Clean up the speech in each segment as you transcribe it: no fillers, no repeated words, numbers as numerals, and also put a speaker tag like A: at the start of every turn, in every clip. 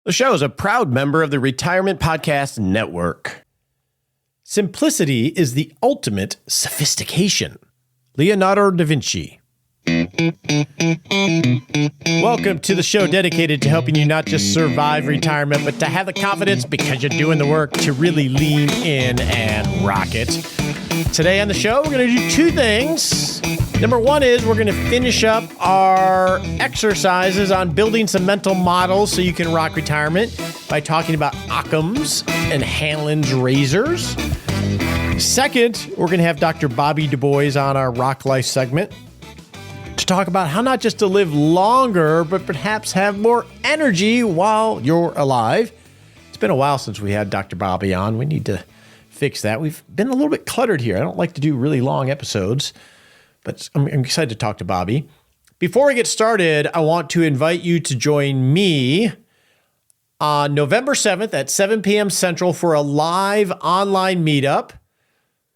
A: The show is a proud member of the Retirement Podcast Network. Simplicity is the ultimate sophistication. Leonardo da Vinci. Welcome to the show dedicated to helping you not just survive retirement, but to have the confidence because you're doing the work to really lean in and rock it. Today on the show, we're going to do two things. Number one is we're going to finish up our exercises on building some mental models so you can rock retirement by talking about Occam's and Hanlon's razors. Second, we're going to have Dr. Bobby Dubois on our Rock Life segment to talk about how not just to live longer, but perhaps have more energy while you're alive. It's been a while since we had Dr. Bobby on. We need to fix that. We've been a little bit cluttered here. I don't like to do really long episodes, but I'm excited to talk to Bobby. Before we get started, I want to invite you to join me on November 7th at 7 p.m. Central for a live online meetup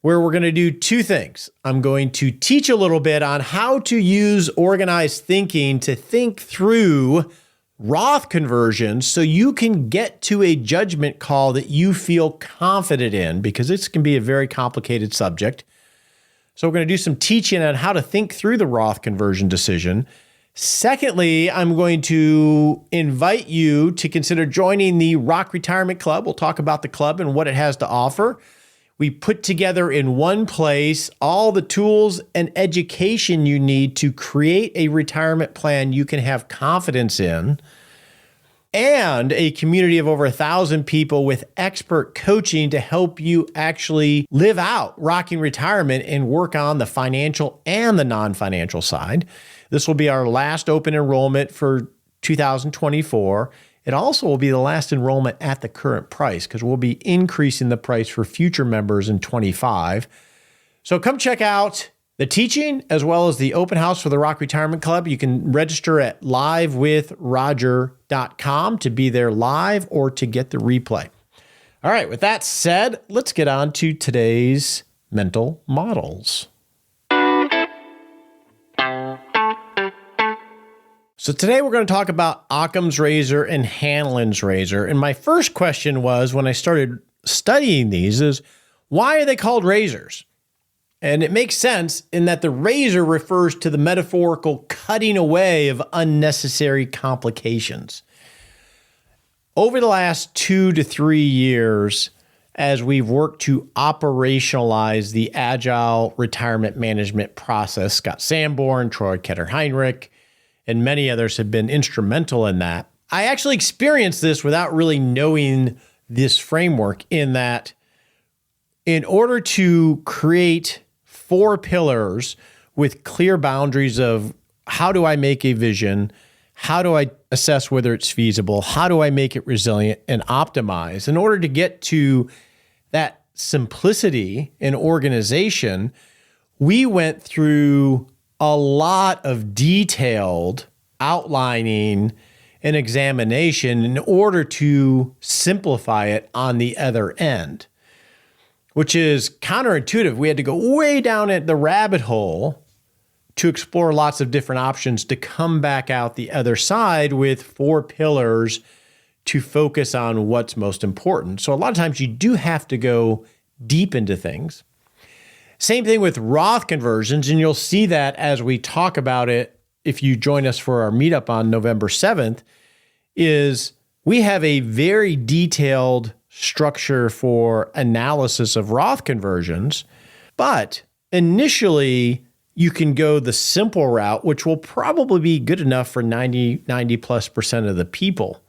A: where we're going to do two things. I'm going to teach a little bit on how to use organized thinking to think through ROTH conversions so you can get to a judgment call that you feel confident in, because this can be a very complicated subject. So we're going to do some teaching on how to think through the ROTH conversion decision. Secondly, I'm going to invite you to consider joining the Rock Retirement Club. We'll talk about the club and what it has to offer. We put together in one place all the tools and education you need to create a retirement plan you can have confidence in, and a community of over 1,000 people with expert coaching to help you actually live out rocking retirement and work on the financial and the non-financial side. This will be our last open enrollment for 2024. It also will be the last enrollment at the current price because we'll be increasing the price for future members in 25. So come check out the teaching as well as the open house for the Rock Retirement Club. You can register at livewithroger.com to be there live or to get the replay. All right, with that said, let's get on to today's mental models. So today we're going to talk about Occam's razor and Hanlon's razor. And my first question was, when I started studying these, is why are they called razors? And it makes sense in that the razor refers to the metaphorical cutting away of unnecessary complications. Over the last 2 to 3 years, as we've worked to operationalize the agile retirement management process, Scott Sanborn, Troy Ketter-Heinrich, and many others have been instrumental in that. I actually experienced this without really knowing this framework, in that in order to create 4 pillars with clear boundaries of how do I make a vision, how do I assess whether it's feasible, how do I make it resilient and optimize, in order to get to that simplicity in organization, we went through a lot of detailed outlining and examination in order to simplify it on the other end, which is counterintuitive. We had to go way down at the rabbit hole to explore lots of different options to come back out the other side with 4 pillars to focus on what's most important. So a lot of times you do have to go deep into things. Same thing with ROTH conversions, and you'll see that as we talk about it if you join us for our meetup on November 7th, is we have a very detailed structure for analysis of ROTH conversions, but initially you can go the simple route, which will probably be good enough for 90+% of the people.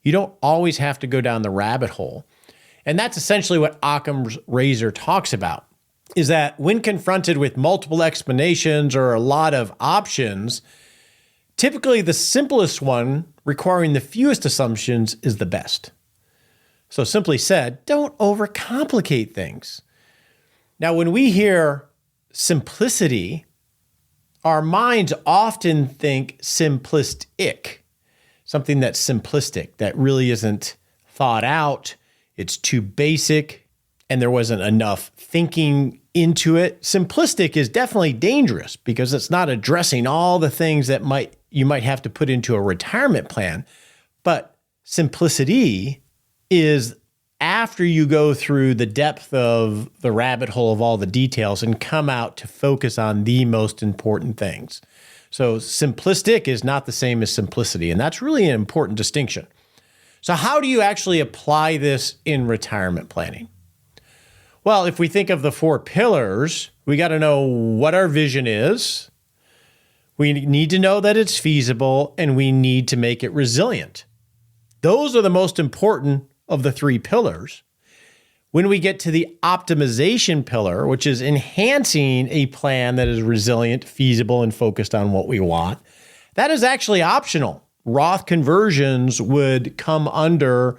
A: You don't always have to go down the rabbit hole. And that's essentially what Occam's razor talks about, is that when confronted with multiple explanations or a lot of options, typically the simplest one requiring the fewest assumptions is the best. So simply said, don't overcomplicate things. Now, when we hear simplicity, our minds often think simplistic, something that's simplistic, that really isn't thought out, it's too basic, and there wasn't enough thinking into it. Simplistic is definitely dangerous because it's not addressing all the things that you might have to put into a retirement plan. But simplicity is after you go through the depth of the rabbit hole of all the details and come out to focus on the most important things. So simplistic is not the same as simplicity, and that's really an important distinction. So how do you actually apply this in retirement planning? Well, if we think of the 4 pillars, we got to know what our vision is. We need to know that it's feasible, and we need to make it resilient. Those are the most important of the 3 pillars. When we get to the optimization pillar, which is enhancing a plan that is resilient, feasible, and focused on what we want, that is actually optional. Roth conversions would come under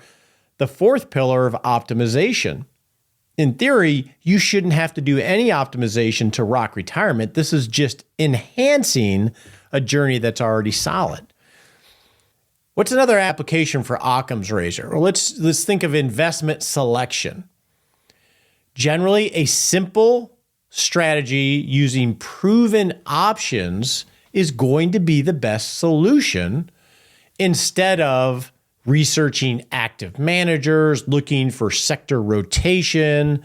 A: the 4th pillar of optimization. In theory, you shouldn't have to do any optimization to rock retirement. This is just enhancing a journey that's already solid. What's another application for Occam's razor? Well, let's think of investment selection. Generally, a simple strategy using proven options is going to be the best solution instead of researching active managers, looking for sector rotation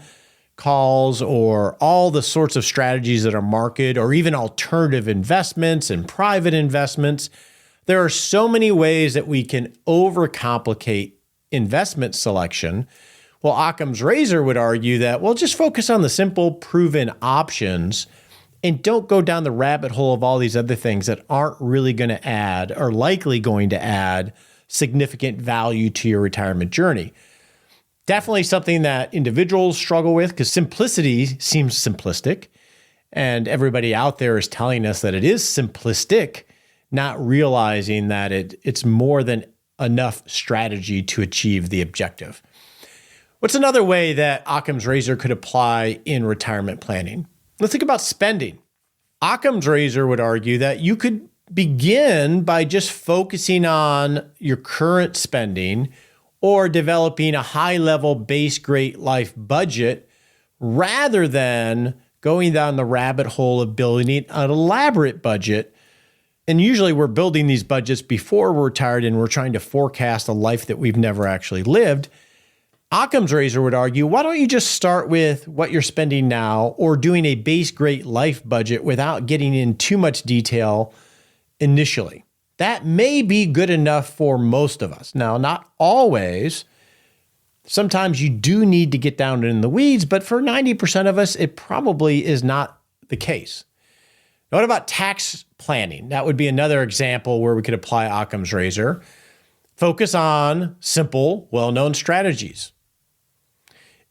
A: calls, or all the sorts of strategies that are marketed, or even alternative investments and private investments. There are so many ways that we can overcomplicate investment selection. Well, Occam's razor would argue that, well, just focus on the simple proven options and don't go down the rabbit hole of all these other things that aren't really going to add or likely going to add significant value to your retirement journey. Definitely something that individuals struggle with because simplicity seems simplistic, and everybody out there is telling us that it is simplistic, not realizing that it's more than enough strategy to achieve the objective. What's another way that Occam's razor could apply in retirement planning? Let's think about spending. Occam's razor would argue that you could begin by just focusing on your current spending or developing a high-level base great life budget rather than going down the rabbit hole of building an elaborate budget. And usually we're building these budgets before we're retired and we're trying to forecast a life that we've never actually lived. Occam's razor would argue, why don't you just start with what you're spending now or doing a base great life budget without getting in too much detail initially? That may be good enough for most of us. Now, not always. Sometimes you do need to get down in the weeds, but for 90% of us, it probably is not the case. Now, what about tax planning? That would be another example where we could apply Occam's razor. Focus on simple, well-known strategies.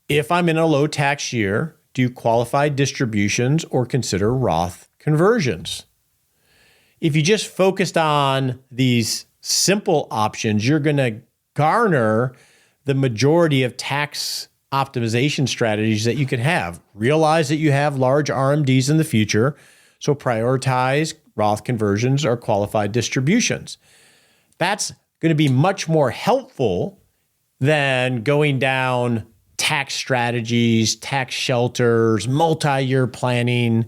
A: If I'm in a low tax year, do qualified distributions or consider Roth conversions. If you just focused on these simple options, you're going to garner the majority of tax optimization strategies that you can have. Realize that you have large RMDs in the future, so prioritize Roth conversions or qualified distributions. That's going to be much more helpful than going down tax strategies, tax shelters, multi-year planning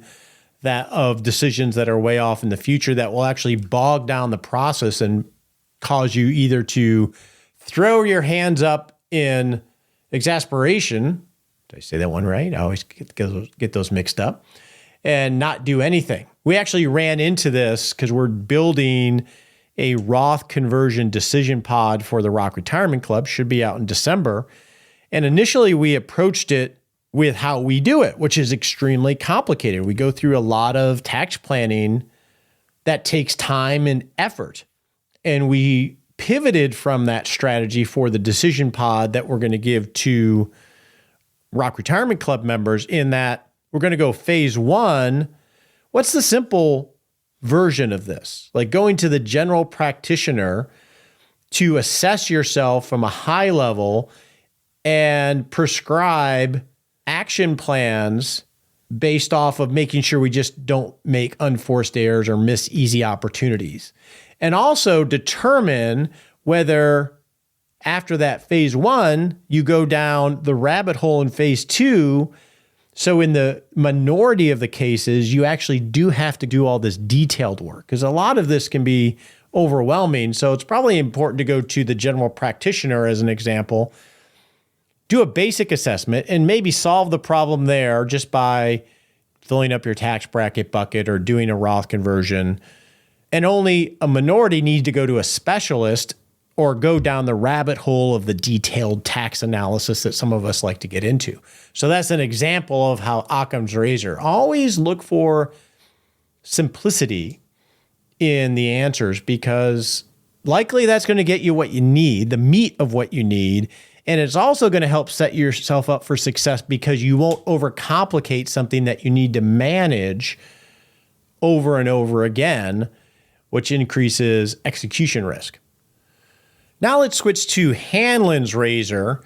A: that of decisions that are way off in the future that will actually bog down the process and cause you either to throw your hands up in exasperation. Did I say that one right? I always get those mixed up. And not do anything. We actually ran into this because we're building a Roth conversion decision pod for the Rock Retirement Club, should be out in December. And initially we approached it with how we do it, which is extremely complicated. We go through a lot of tax planning that takes time and effort. And we pivoted from that strategy for the decision pod that we're going to give to Rock Retirement Club members in that we're going to go phase 1. What's the simple version of this? Like going to the general practitioner to assess yourself from a high level and prescribe action plans based off of making sure we just don't make unforced errors or miss easy opportunities. And also determine whether after that phase 1, you go down the rabbit hole in phase 2. So in the minority of the cases, you actually do have to do all this detailed work because a lot of this can be overwhelming. So it's probably important to go to the general practitioner as an example, do a basic assessment, and maybe solve the problem there just by filling up your tax bracket bucket or doing a Roth conversion. And only a minority need to go to a specialist or go down the rabbit hole of the detailed tax analysis that some of us like to get into. So that's an example of how Occam's razor. Always look for simplicity in the answers, because likely that's going to get you what you need, the meat of what you need. And it's also going to help set yourself up for success because you won't overcomplicate something that you need to manage over and over again, which increases execution risk. Now let's switch to Hanlon's razor,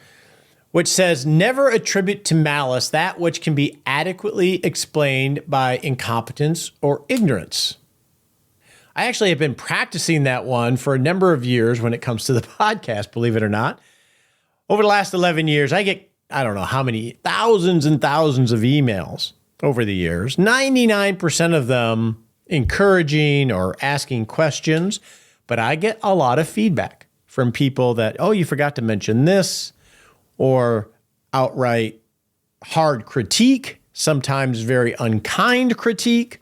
A: which says never attribute to malice that which can be adequately explained by incompetence or ignorance. I actually have been practicing that one for a number of years when it comes to the podcast, believe it or not. Over the last 11 years, I get, I don't know how many, thousands and thousands of emails over the years, 99% of them encouraging or asking questions, but I get a lot of feedback from people that, oh, you forgot to mention this, or outright hard critique, sometimes very unkind critique.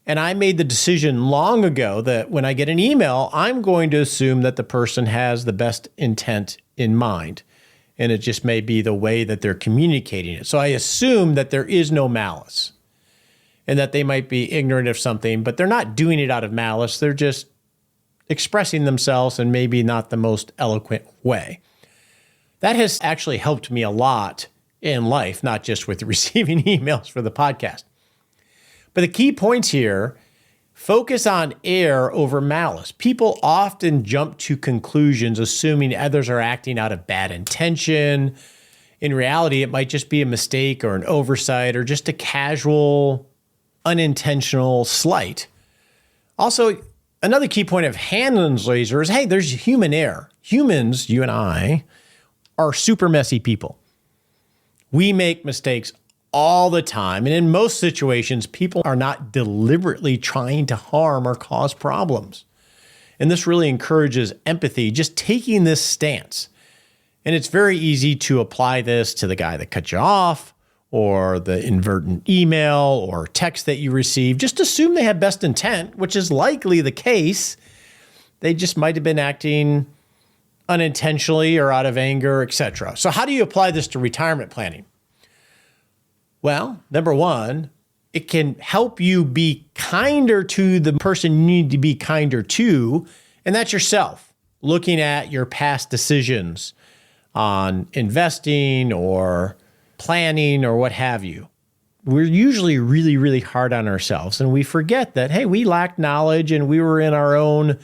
A: And I made the decision long ago that when I get an email, I'm going to assume that the person has the best intent in mind. And it just may be the way that they're communicating it. So I assume that there is no malice and that they might be ignorant of something, but they're not doing it out of malice. They're just expressing themselves in maybe not the most eloquent way. That has actually helped me a lot in life, not just with receiving emails for the podcast. But the key points here, focus on error over malice. People often jump to conclusions assuming others are acting out of bad intention. In reality, it might just be a mistake or an oversight or just a casual, unintentional slight. Also, another key point of Hanlon's razor is, hey, there's human error. Humans, you and I, are super messy people. We make mistakes all the time. And in most situations, people are not deliberately trying to harm or cause problems. And this really encourages empathy, just taking this stance. And it's very easy to apply this to the guy that cut you off or the inadvertent email or text that you receive. Just assume they have best intent, which is likely the case. They just might have been acting unintentionally or out of anger, etc. So how do you apply this to retirement planning? Well, number one, it can help you be kinder to the person you need to be kinder to, and that's yourself. Looking at your past decisions on investing or planning or what have you. We're usually really, really hard on ourselves, and we forget that, hey, we lacked knowledge and we were in our own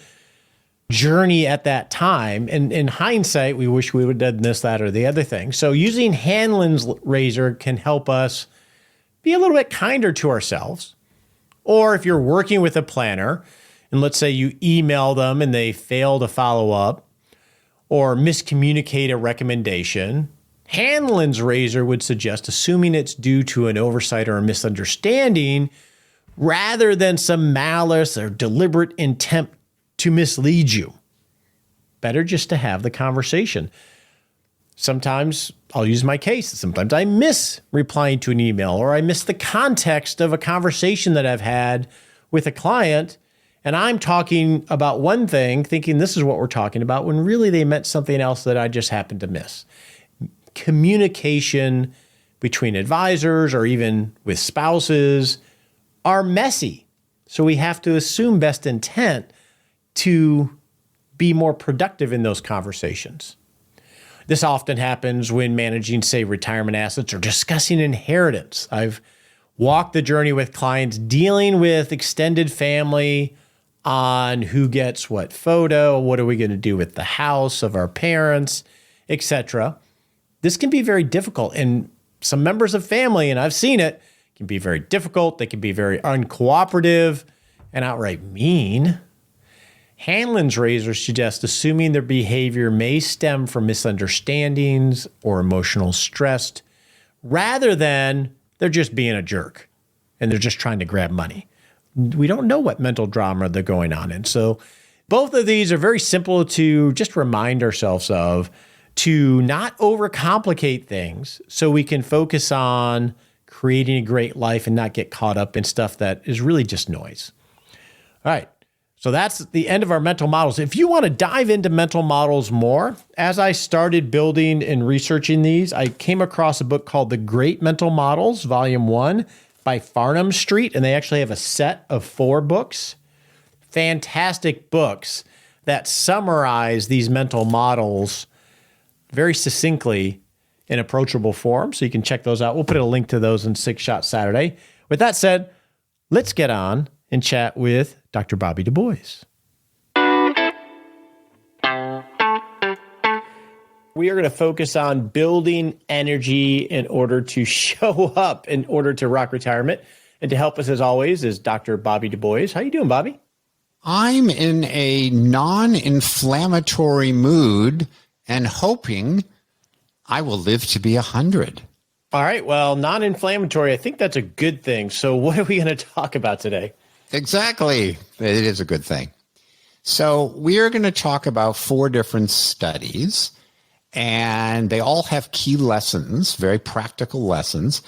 A: journey at that time. And in hindsight, we wish we would have done this, that, or the other thing. So using Hanlon's razor can help us be a little bit kinder to ourselves. Or if you're working with a planner, and let's say you email them and they fail to follow up or miscommunicate a recommendation, Hanlon's razor would suggest assuming it's due to an oversight or a misunderstanding rather than some malice or deliberate intent to mislead you. Better just to have the conversation. Sometimes I'll use my case. Sometimes I miss replying to an email or I miss the context of a conversation that I've had with a client, and I'm talking about one thing, thinking this is what we're talking about, when really they meant something else that I just happened to miss. Communication between advisors or even with spouses are messy. So we have to assume best intent to be more productive in those conversations. This often happens when managing, say, retirement assets or discussing inheritance. I've walked the journey with clients dealing with extended family on who gets what photo, what are we going to do with the house of our parents, etc. This can be very difficult, and some members of family, and I've seen it, can be very difficult. They can be very uncooperative and outright mean. Hanlon's razor suggests assuming their behavior may stem from misunderstandings or emotional stress, rather than they're just being a jerk and they're just trying to grab money. We don't know what mental drama they're going on in. So Both of these are very simple to just remind ourselves of, to not overcomplicate things so we can focus on creating a great life and not get caught up in stuff that is really just noise. All right. So that's the end of our mental models. If you want to dive into mental models more, as I started building and researching these, I came across a book called The Great Mental Models, Volume 1 by Farnham Street, and they actually have a set of 4 books. Fantastic books that summarize these mental models very succinctly in approachable form, so you can check those out. We'll put a link to those in 6 Shot Saturday. With that said, let's get on and chat with Dr. Bobby Dubois. We are going to focus on building energy in order to show up, in order to rock retirement. And to help us, as always, is Dr. Bobby Dubois. How you doing, Bobby?
B: I'm in a non-inflammatory mood and hoping I will live to be 100.
A: All right. Well, non-inflammatory, I think that's a good thing. So what are we going to talk about today?
B: Exactly. It is a good thing. So we are going to talk about 4 different studies, and they all have key lessons, very practical lessons,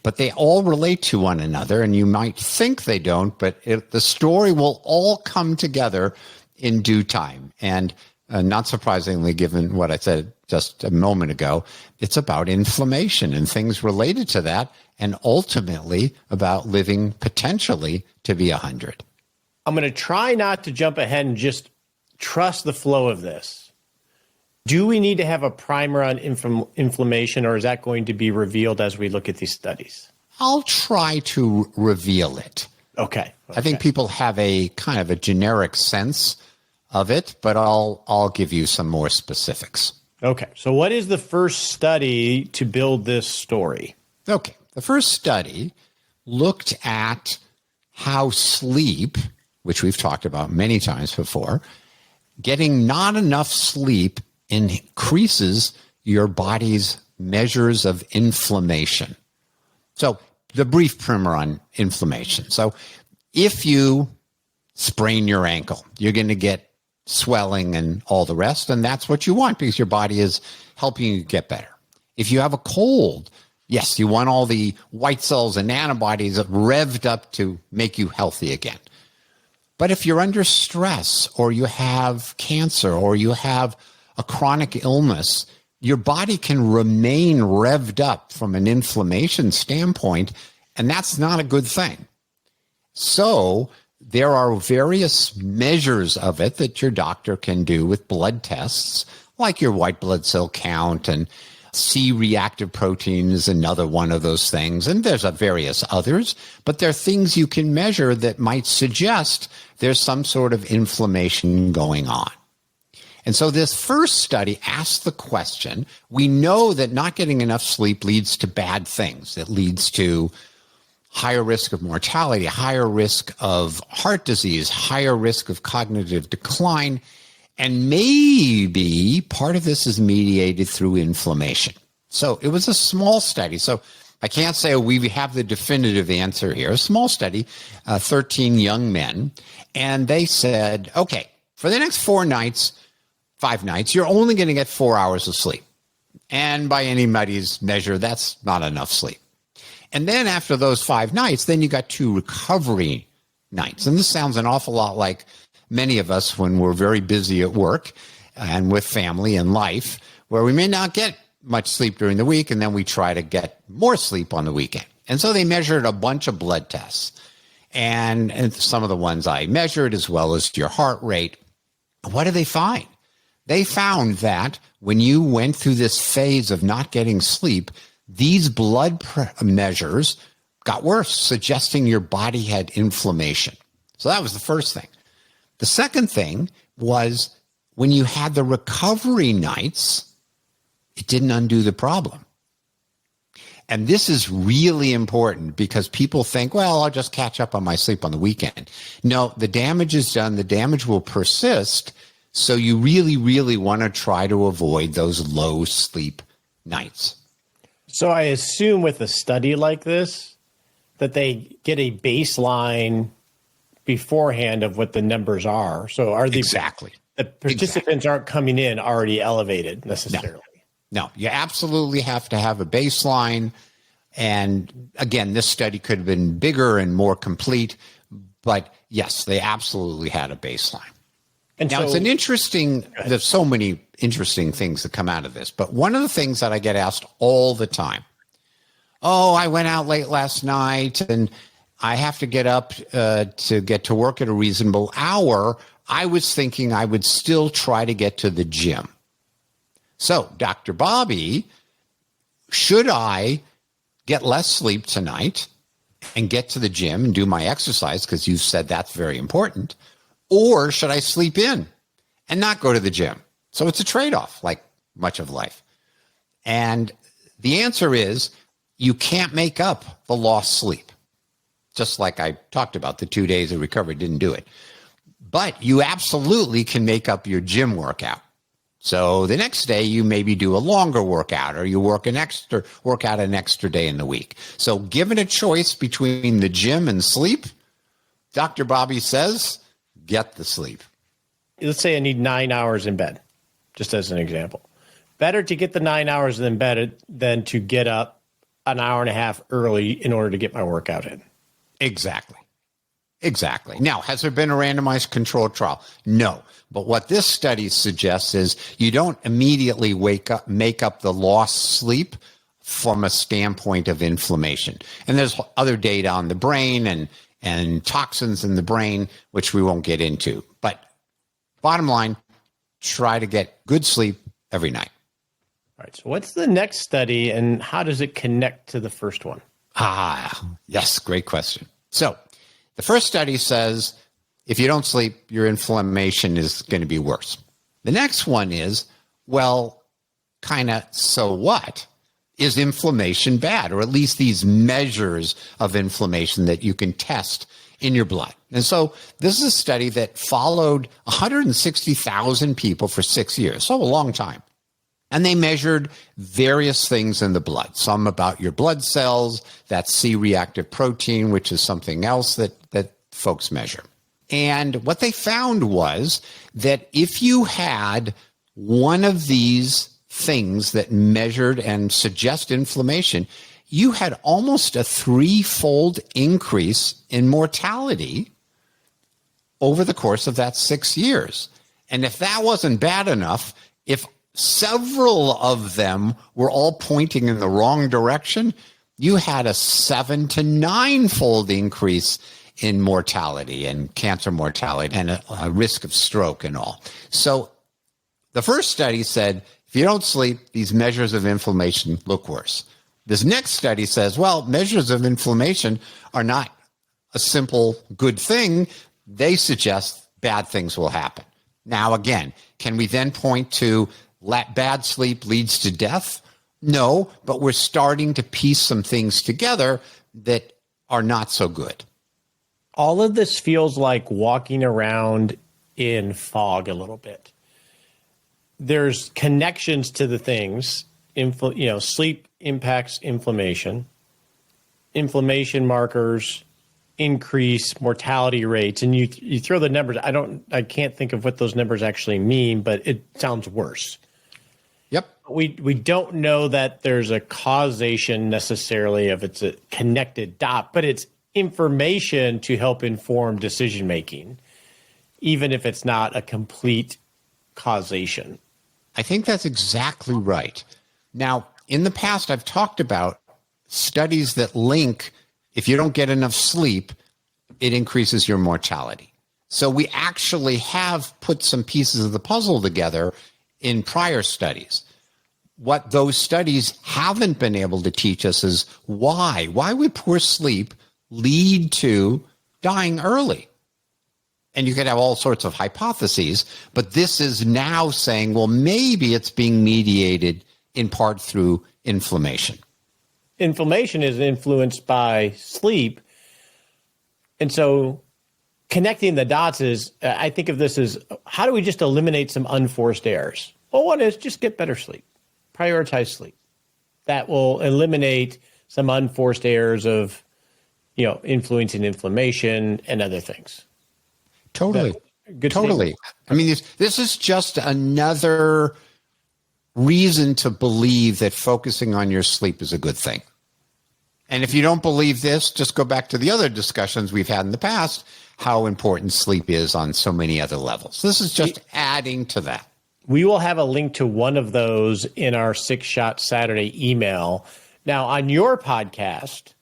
B: but they all relate to one another, and you might think they don't, but the story will all come together in due time. And not surprisingly, given what I said just a moment ago, it's about inflammation and things related to that, and ultimately about living potentially to be 100.
A: I'm going to try not to jump ahead and just trust the flow of this. Do we need to have a primer on inflammation, or is that going to be revealed as we look at these studies?
B: I'll try to reveal it.
A: Okay.
B: I think people have a kind of a generic sense of it, but I'll give you some more specifics.
A: Okay. So what is the first study to build this story?
B: Okay. The first study looked at how sleep, which we've talked about many times before, getting not enough sleep increases your body's measures of inflammation. So the brief primer on inflammation. So if you sprain your ankle, you're going to get swelling and all the rest, and that's what you want because your body is helping you get better. If you have a cold, yes, you want all the white cells and antibodies revved up to make you healthy again. But if you're under stress, or you have cancer, or you have a chronic illness, your body can remain revved up from an inflammation standpoint, and that's not a good thing. So there are various measures of it that your doctor can do with blood tests, like your white blood cell count, and C-reactive protein is another one of those things. And there's various others, but there are things you can measure that might suggest there's some sort of inflammation going on. And so this first study asked the question, we know that not getting enough sleep leads to bad things. It leads to higher risk of mortality, higher risk of heart disease, higher risk of cognitive decline, and maybe part of this is mediated through inflammation. So it was a small study. So I can't say we have the definitive answer here. A small study, 13 young men, and they said, okay, for the next 5 nights, you're only going to get 4 hours of sleep. And by anybody's measure, that's not enough sleep. And then after those 5 nights, then you got 2 recovery nights. And this sounds an awful lot like many of us when we're very busy at work and with family and life, where we may not get much sleep during the week, and then we try to get more sleep on the weekend. And so they measured a bunch of blood tests, and some of the ones I measured, as well as your heart rate. What did they find? They found that when you went through this phase of not getting sleep, these blood measures got worse, suggesting your body had inflammation. So that was the first thing. The second thing was when you had the recovery nights, it didn't undo the problem. And this is really important because people think, well, I'll just catch up on my sleep on the weekend. No, the damage is done. The damage will persist. So you really, really want to try to avoid those low sleep nights.
A: So I assume with a study like this that they get a baseline beforehand of what the numbers are. So are the participants aren't coming in already elevated necessarily?
B: No, you absolutely have to have a baseline. And again, this study could have been bigger and more complete, but yes, they absolutely had a baseline. And now it's an interesting, there's so many interesting things that come out of this, but one of the things that I get asked all the time, oh, I went out late last night and I have to get up to get to work at a reasonable hour. I was thinking I would still try to get to the gym. So, Dr. Bobby, should I get less sleep tonight and get to the gym and do my exercise, because you said that's very important, or should I sleep in and not go to the gym? So it's a trade-off, like much of life. And the answer is you can't make up the lost sleep. Just like I talked about, the 2 days of recovery didn't do it. But you absolutely can make up your gym workout. So the next day you maybe do a longer workout, or you work out an extra day in the week. So given a choice between the gym and sleep, Dr. Bobby says, get the sleep.
A: Let's say I need 9 hours in bed, just as an example. Better to get the 9 hours in bed than to get up an hour and a half early in order to get my workout in.
B: Exactly. Now, has there been a randomized controlled trial? No. But what this study suggests is you don't immediately make up the lost sleep from a standpoint of inflammation. And there's other data on the brain and toxins in the brain, which we won't get into. But bottom line, try to get good sleep every night.
A: All right. So what's the next study and how does it connect to the first one?
B: Yes. Great question. So the first study says if you don't sleep, your inflammation is going to be worse. The next one is, well, kind of, so what? Is inflammation bad? Or at least these measures of inflammation that you can test in your blood. And so this is a study that followed 160,000 people for 6 years, so a long time. And they measured various things in the blood, some about your blood cells, that C-reactive protein, which is something else that folks measure. And what they found was that if you had one of these things that measured and suggest inflammation, you had almost a 3-fold increase in mortality over the course of that 6 years. And if that wasn't bad enough, if several of them were all pointing in the wrong direction, you had a 7 to 9-fold increase in mortality and cancer mortality and a risk of stroke and all. So the first study said, if you don't sleep, these measures of inflammation look worse. This next study says, well, measures of inflammation are not a simple good thing. They suggest bad things will happen. Now, again, can we then point to bad sleep leads to death? No, but we're starting to piece some things together that are not so good.
A: All of this feels like walking around in fog a little bit. There's connections to the things. Sleep impacts inflammation. Inflammation markers increase mortality rates, and you throw the numbers. I can't think of what those numbers actually mean, but it sounds worse.
B: Yep.
A: We don't know that there's a causation necessarily if it's a connected dot, but it's information to help inform decision making, even if it's not a complete causation.
B: I think that's exactly right. Now, in the past, I've talked about studies that link, if you don't get enough sleep, it increases your mortality. So we actually have put some pieces of the puzzle together in prior studies. What those studies haven't been able to teach us is why. Why would poor sleep lead to dying early? And you could have all sorts of hypotheses, but this is now saying, well, maybe it's being mediated in part through inflammation.
A: Inflammation is influenced by sleep. And so connecting the dots is, I think of this as, how do we just eliminate some unforced errors? Well, one is just get better sleep, prioritize sleep. That will eliminate some unforced errors of, influencing inflammation and other things.
B: Totally.
A: Good
B: Totally. I mean, this is just another reason to believe that focusing on your sleep is a good thing. And if you don't believe this, just go back to the other discussions we've had in the past, how important sleep is on so many other levels. This is just adding to that.
A: We will have a link to one of those in our 6-Shot Saturday email. Now, on your podcast,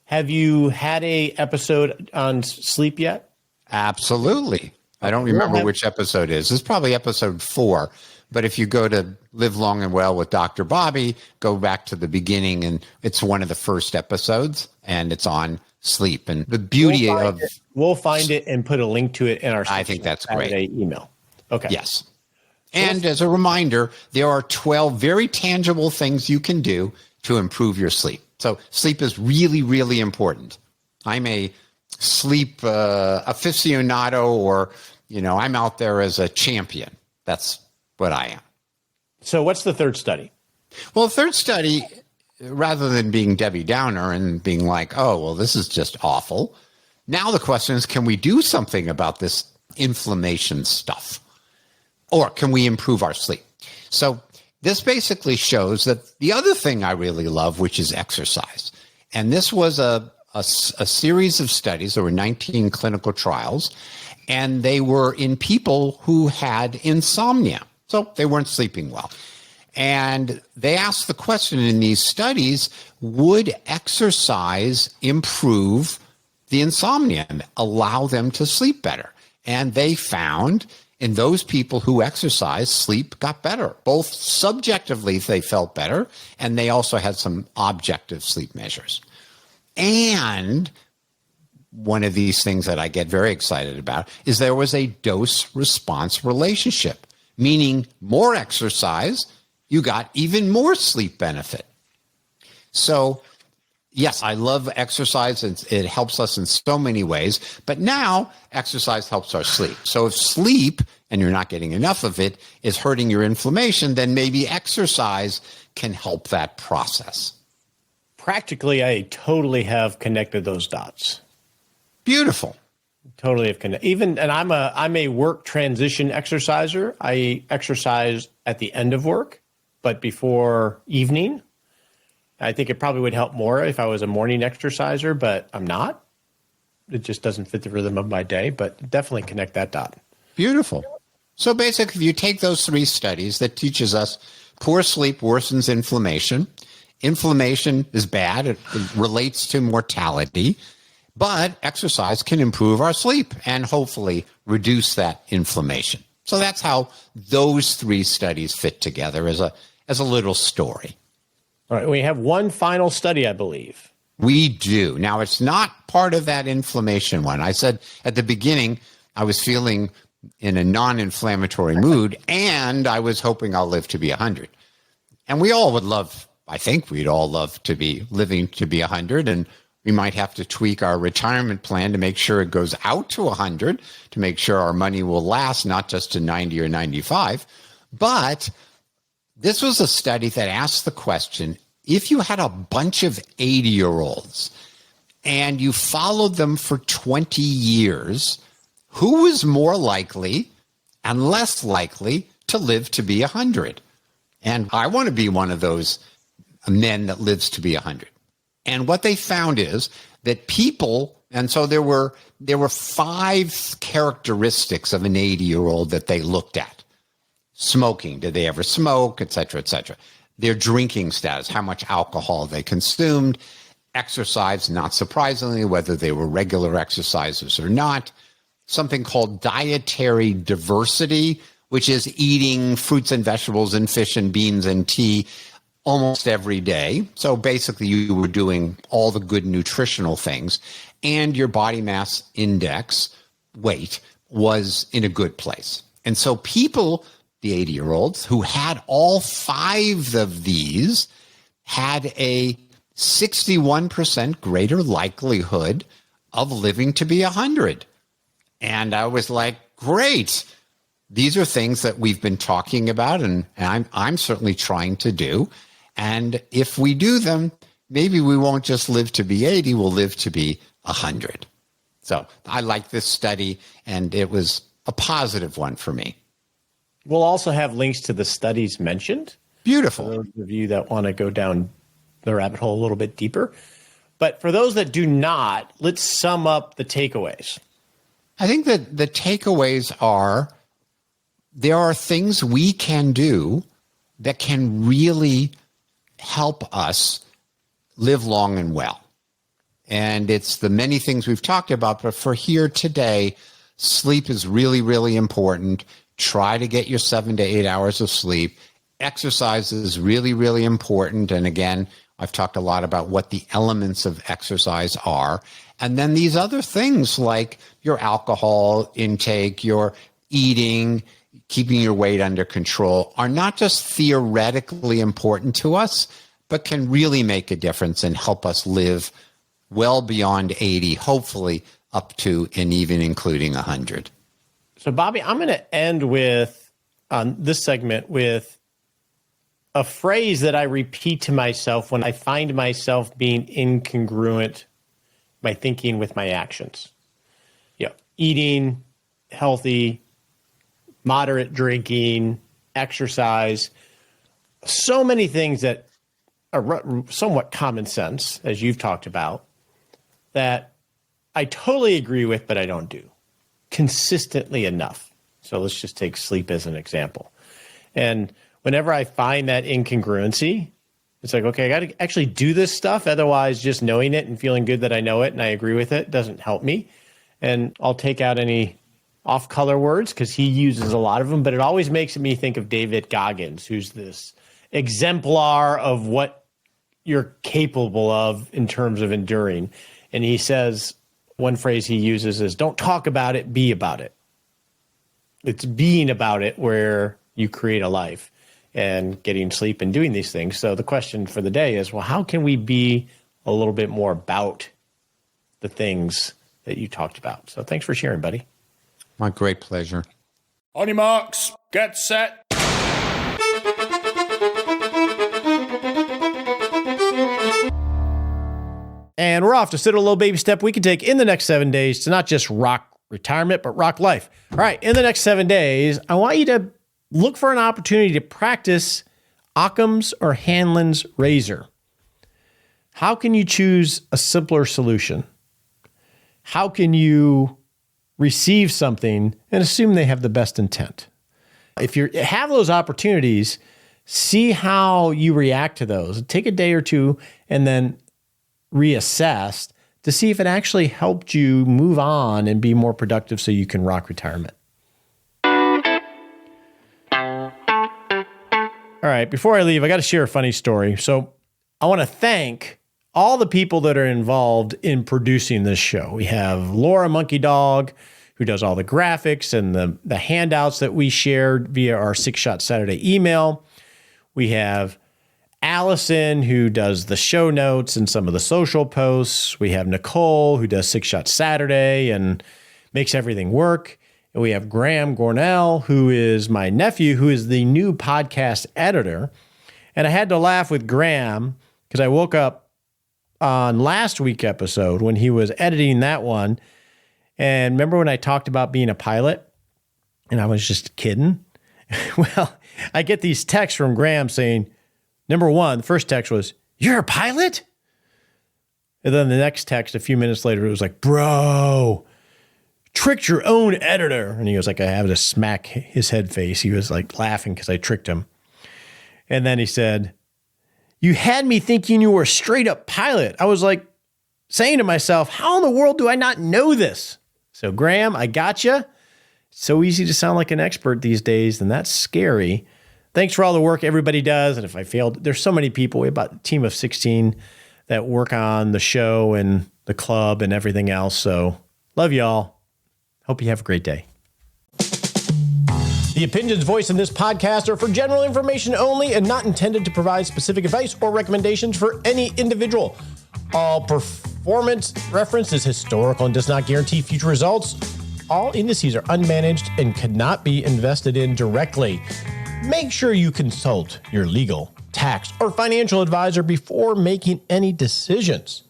A: have you had a episode on sleep yet?
B: Absolutely. I don't remember which episode it is. It's probably episode 4. But if you go to Live Long and Well with Dr. Bobby, go back to the beginning, and it's one of the first episodes, and it's on sleep. And the beauty
A: we'll find it and put a link to it in our
B: I think that's great.
A: email. Okay.
B: Yes. And as a reminder, there are 12 very tangible things you can do to improve your sleep. So sleep is really, really important. I'm a sleep aficionado, or, I'm out there as a champion. That's what I am.
A: So what's the third study?
B: Well, the third study, rather than being Debbie Downer and being like, oh, well, this is just awful. Now the question is, can we do something about this inflammation stuff? Or can we improve our sleep? So this basically shows that the other thing I really love, which is exercise. And this was a series of studies. There were 19 clinical trials, and they were in people who had insomnia. So they weren't sleeping well. And they asked the question in these studies, would exercise improve the insomnia and allow them to sleep better? And they found in those people who exercised, sleep got better. Both subjectively, they felt better, and they also had some objective sleep measures. And one of these things that I get very excited about is there was a dose-response relationship, meaning more exercise, you got even more sleep benefit. So, yes, I love exercise. It helps us in so many ways. But now exercise helps our sleep. So if sleep, and you're not getting enough of it, is hurting your inflammation, then maybe exercise can help that process.
A: Practically, I totally have connected those dots.
B: Beautiful.
A: Totally have connected. And I'm a work transition exerciser. I exercise at the end of work, but before evening. I think it probably would help more if I was a morning exerciser, but I'm not. It just doesn't fit the rhythm of my day, but definitely connect that dot.
B: Beautiful. So basically, if you take those 3 studies that teaches us poor sleep worsens inflammation. Inflammation is bad. It relates to mortality. But exercise can improve our sleep and hopefully reduce that inflammation. So that's how those 3 studies fit together as a little story.
A: All right, we have one final study, I believe.
B: We do. Now, it's not part of that inflammation one. I said at the beginning, I was feeling in a non-inflammatory mood, and I was hoping I'll live to be 100. And we all would love, I think we'd all love to be living to be 100, and we might have to tweak our retirement plan to make sure it goes out to 100, to make sure our money will last, not just to 90 or 95. But this was a study that asked the question, if you had a bunch of 80-year-olds and you followed them for 20 years, who was more likely and less likely to live to be 100? And I want to be one of those men that lives to be 100. And what they found is that people, and so there were 5 characteristics of an 80-year-old that they looked at. Smoking, did they ever smoke, et cetera, et cetera. Their drinking status, how much alcohol they consumed. Exercise, not surprisingly, whether they were regular exercisers or not. Something called dietary diversity, which is eating fruits and vegetables and fish and beans and tea almost every day. So basically you were doing all the good nutritional things, and your body mass index, weight, was in a good place. And so people, the 80-year-olds, who had all 5 of these had a 61% greater likelihood of living to be 100. And I was like, great. These are things that we've been talking about, and I'm certainly trying to do. And if we do them, maybe we won't just live to be 80, we'll live to be 100. So I like this study, and it was a positive one for me.
A: We'll also have links to the studies mentioned.
B: Beautiful.
A: For those of you that want to go down the rabbit hole a little bit deeper. But for those that do not, let's sum up the takeaways.
B: I think that the takeaways are there are things we can do that can really help us live long and well. And it's the many things we've talked about, but for here today, sleep is really, really important. Try to get your 7 to 8 hours of sleep. Exercise is really, really important. And again, I've talked a lot about what the elements of exercise are. And then these other things like your alcohol intake, your eating, keeping your weight under control are not just theoretically important to us, but can really make a difference and help us live well beyond 80, hopefully up to and even including 100.
A: So, Bobby, I'm going to end with, on this segment, with a phrase that I repeat to myself when I find myself being incongruent, my thinking with my actions. Eating healthy, moderate drinking, exercise, so many things that are somewhat common sense, as you've talked about, that I totally agree with, but I don't do consistently enough. So let's just take sleep as an example. And whenever I find that incongruency, it's like, okay, I got to actually do this stuff. Otherwise, just knowing it and feeling good that I know it and I agree with it doesn't help me. And I'll take out any off-color words because he uses a lot of them, but it always makes me think of David Goggins, who's this exemplar of what you're capable of in terms of enduring. And he says, one phrase he uses is, don't talk about it, be about it. It's being about it where you create a life and getting sleep and doing these things. So the question for the day is, well, how can we be a little bit more about the things that you talked about? So thanks for sharing, buddy.
B: My great pleasure.
C: On your marks, get set.
A: And we're off to sit a little baby step we can take in the next 7 days to not just rock retirement, but rock life. All right, in the next 7 days, I want you to look for an opportunity to practice Occam's or Hanlon's razor. How can you choose a simpler solution? How can you receive something and assume they have the best intent? If you have those opportunities, see how you react to those. Take a day or two and then reassess to see if it actually helped you move on and be more productive so you can rock retirement. All right, before I leave, I got to share a funny story. So I want to thank all the people that are involved in producing this show. We have Laura Monkey Dog, who does all the graphics and the handouts that we shared via our 6-Shot Saturday email. We have Allison, who does the show notes and some of the social posts. We have Nicole, who does 6-Shot Saturday and makes everything work. And we have Graham Gornell, who is my nephew, who is the new podcast editor. And I had to laugh with Graham because I woke up on last week's episode when he was editing that one. And remember when I talked about being a pilot and I was just kidding? Well, I get these texts from Graham saying, number one, the first text was, "You're a pilot?" And then the next text a few minutes later, it was like, "Bro, tricked your own editor." And he was like, I had to smack his head face. He was like laughing because I tricked him. And then he said, "You had me thinking you were a straight up pilot." I was like saying to myself, how in the world do I not know this? So Graham, I gotcha. It's so easy to sound like an expert these days, and that's scary. Thanks for all the work everybody does. And if I failed, there's so many people. We have about a team of 16 that work on the show and the club and everything else. So love y'all. Hope you have a great day. The opinions voiced in this podcast are for general information only and not intended to provide specific advice or recommendations for any individual. All performance reference is historical and does not guarantee future results. All indices are unmanaged and cannot be invested in directly. Make sure you consult your legal, tax, or financial advisor before making any decisions.